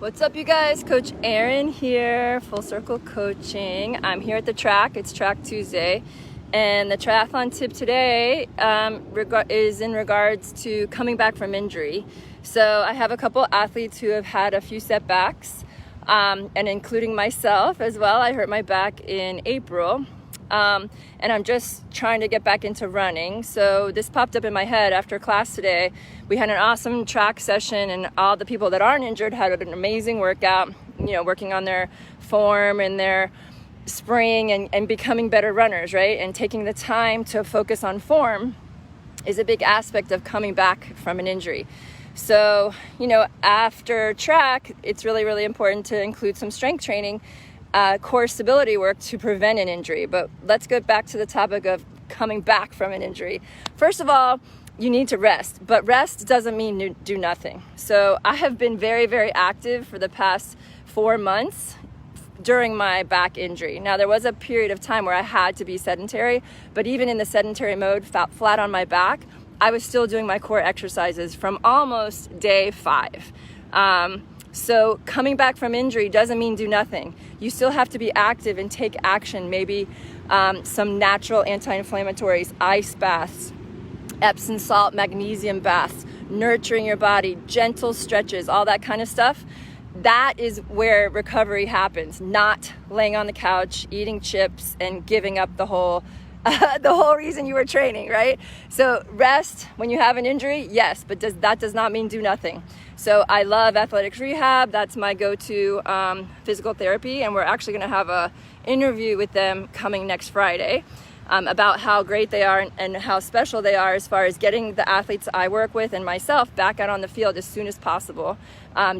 What's up, you guys? Coach Erinne here, Full Circle Coaching. I'm here at the track. It's Track Tuesday. And the triathlon tip today is in regards to coming back from injury. So I have a couple athletes who have had a few setbacks, and including myself as well. I hurt my back in April. And I'm just trying to get back into running. So this popped up in my head after class today. We had an awesome track session, and all the people that aren't injured had an amazing workout, working on their form and their spring and becoming better runners, right? And taking the time to focus on form is a big aspect of coming back from an injury. So, after track, it's really, really important to include some strength training, core stability work to prevent an injury. But let's go back to the topic of coming back from an injury. First of all, you need to rest, but rest doesn't mean do nothing. So I have been very, very active for the past 4 months during my back injury. Now, there was a period of time where I had to be sedentary, but even in the sedentary mode, flat on my back, I was still doing my core exercises from almost day 5. So coming back from injury doesn't mean do nothing. You still have to be active and take action, maybe some natural anti-inflammatories, ice baths, Epsom salt, magnesium baths, nurturing your body, gentle stretches, all that kind of stuff. That is where recovery happens, not laying on the couch, eating chips, and giving up the whole reason you were training, right? So rest when you have an injury, yes, but that does not mean do nothing. So I love athletics rehab. That's my go-to physical therapy, and we're actually going to have an interview with them coming next Friday about how great they are and how special they are as far as getting the athletes I work with and myself back out on the field as soon as possible,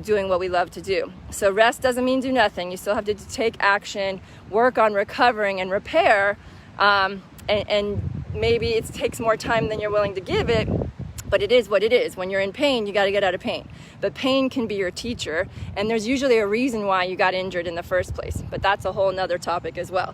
doing what we love to do. So rest doesn't mean do nothing. You still have to take action, work on recovering and repair, and maybe it takes more time than you're willing to give it, but it is what it is. When you're in pain, you got to get out of pain. But pain can be your teacher, and there's usually a reason why you got injured in the first place. But that's a whole nother topic as well.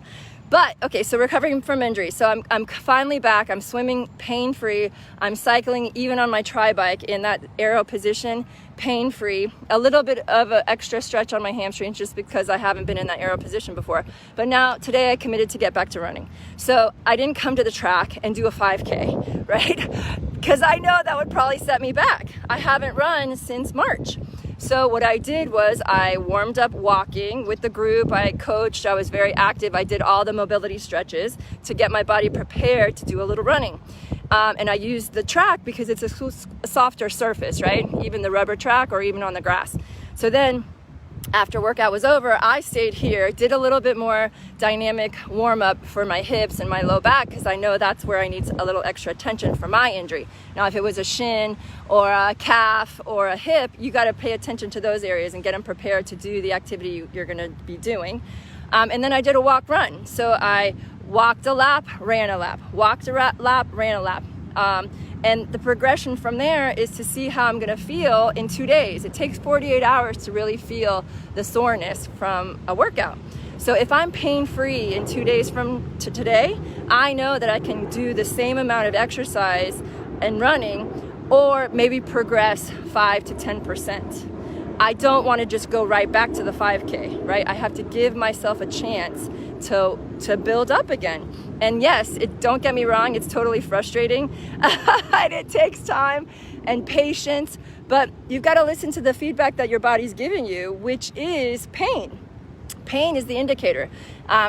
But okay, so recovering from injury. So I'm finally back. I'm swimming pain-free. I'm cycling even on my tri-bike in that aero position, pain-free. A little bit of an extra stretch on my hamstrings just because I haven't been in that aero position before. But now today I committed to get back to running. So I didn't come to the track and do a 5K, right? Because I know that would probably set me back. I haven't run since March. So what I did was I warmed up walking with the group. I coached. I was very active. I did all the mobility stretches to get my body prepared to do a little running. And I used the track because it's a softer surface, right? Even the rubber track or even on the grass. So then after workout was over, I stayed here, did a little bit more dynamic warm up for my hips and my low back because I know that's where I need a little extra attention for my injury. Now, if it was a shin or a calf or a hip, you got to pay attention to those areas and get them prepared to do the activity you're going to be doing. And then I did a walk run. So I walked a lap, ran a lap, walked a lap, ran a lap. And the progression from there is to see how I'm going to feel in 2 days. It takes 48 hours to really feel the soreness from a workout. So if I'm pain-free in 2 days from today, I know that I can do the same amount of exercise and running or maybe progress 5 to 10%. I don't want to just go right back to the 5K, right? I have to give myself a chance to build up again. And yes, don't get me wrong, it's totally frustrating. And it takes time and patience, but you've got to listen to the feedback that your body's giving you, which is pain. Pain is the indicator.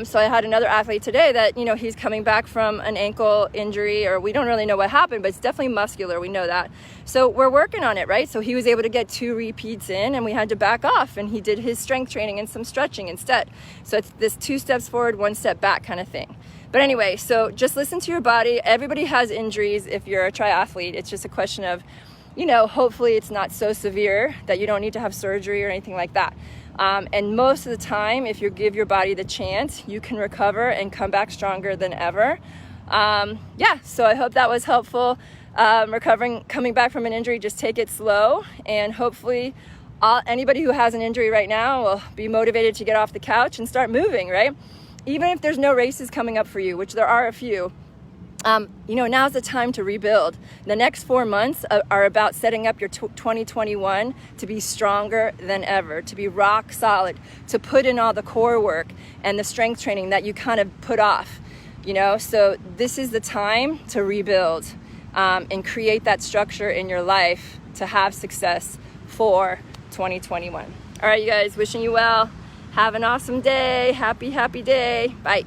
So I had another athlete today that, he's coming back from an ankle injury, or we don't really know what happened, but it's definitely muscular. We know that. So we're working on it, right? So he was able to get 2 repeats in, and we had to back off, and he did his strength training and some stretching instead. So it's this 2 steps forward, 1 step back kind of thing. But anyway, so just listen to your body. Everybody has injuries if you're a triathlete. It's just a question of, hopefully it's not so severe that you don't need to have surgery or anything like that. And most of the time, if you give your body the chance, you can recover and come back stronger than ever. So I hope that was helpful. Coming back from an injury, just take it slow. And hopefully anybody who has an injury right now will be motivated to get off the couch and start moving, right? Even if there's no races coming up for you, which there are a few, Now's the time to rebuild. The next 4 months are about setting up your 2021 to be stronger than ever, to be rock solid, to put in all the core work and the strength training that you kind of put off, So this is the time to rebuild and create that structure in your life to have success for 2021. All right, you guys, wishing you well. Have an awesome day. Happy day. Bye.